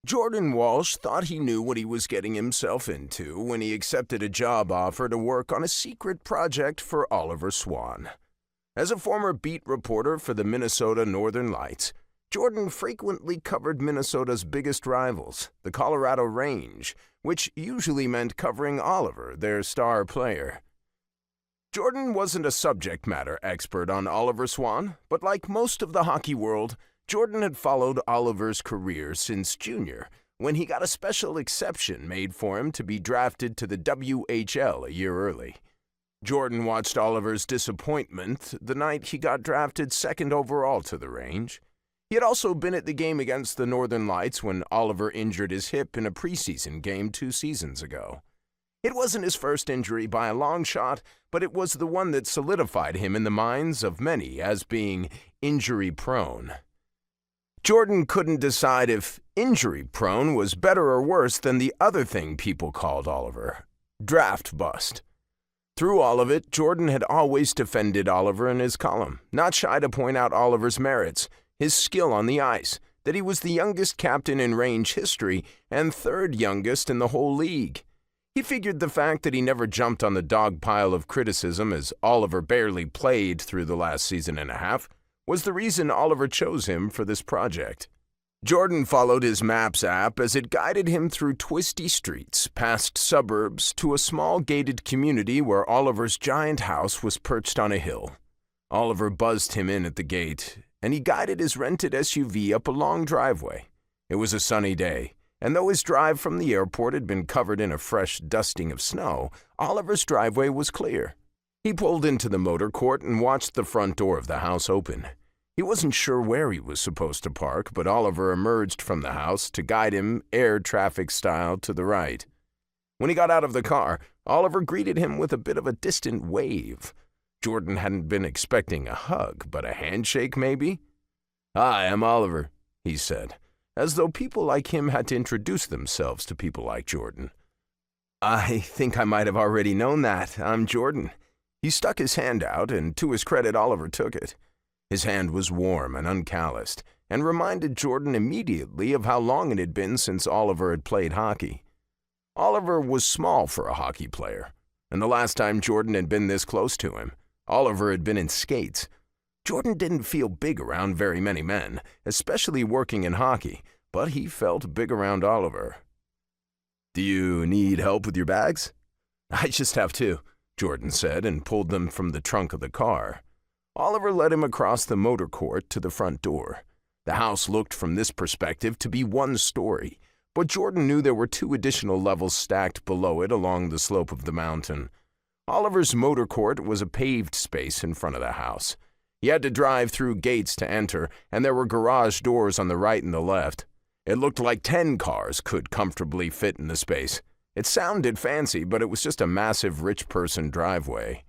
Jordan Walsh thought he knew what he was getting himself into when he accepted a job offer to work on a secret project for Oliver Swan. As a former beat reporter for the Minnesota Northern Lights, Jordan frequently covered Minnesota's biggest rivals, the Colorado Range, which usually meant covering Oliver, their star player. Jordan wasn't a subject matter expert on Oliver Swan, but like most of the hockey world, Jordan had followed Oliver's career since junior, when he got a special exception made for him to be drafted to the WHL a year early. Jordan watched Oliver's disappointment the night he got drafted second overall to the Range. He had also been at the game against the Northern Lights when Oliver injured his hip in a preseason game 2 seasons ago. It wasn't his first injury by a long shot, but it was the one that solidified him in the minds of many as being injury-prone. Jordan couldn't decide if injury-prone was better or worse than the other thing people called Oliver, draft bust. Through all of it, Jordan had always defended Oliver in his column, not shy to point out Oliver's merits, his skill on the ice, that he was the youngest captain in Range history and third youngest in the whole league. He figured the fact that he never jumped on the dog pile of criticism as Oliver barely played through the last season and a half was the reason Oliver chose him for this project. Jordan followed his Maps app as it guided him through twisty streets, past suburbs, to a small gated community where Oliver's giant house was perched on a hill. Oliver buzzed him in at the gate, and he guided his rented SUV up a long driveway. It was a sunny day, and though his drive from the airport had been covered in a fresh dusting of snow, Oliver's driveway was clear. He pulled into the motor court and watched the front door of the house open. He wasn't sure where he was supposed to park, but Oliver emerged from the house to guide him air traffic style to the right. When he got out of the car, Oliver greeted him with a bit of a distant wave. Jordan hadn't been expecting a hug, but a handshake maybe? "Hi, I'm Oliver," he said, as though people like him had to introduce themselves to people like Jordan. "I think I might have already known that. I'm Jordan." He stuck his hand out, and to his credit, Oliver took it. His hand was warm and uncalloused, and reminded Jordan immediately of how long it had been since Oliver had played hockey. Oliver was small for a hockey player, and the last time Jordan had been this close to him, Oliver had been in skates. Jordan didn't feel big around very many men, especially working in hockey, but he felt big around Oliver. "Do you need help with your bags?" "I just have two," Jordan said, and pulled them from the trunk of the car. Oliver led him across the motor court to the front door. The house looked from this perspective to be one story, but Jordan knew there were 2 additional levels stacked below it along the slope of the mountain. Oliver's motor court was a paved space in front of the house. He had to drive through gates to enter, and there were garage doors on the right and the left. It looked like 10 cars could comfortably fit in the space. It sounded fancy, but it was just a massive rich person driveway.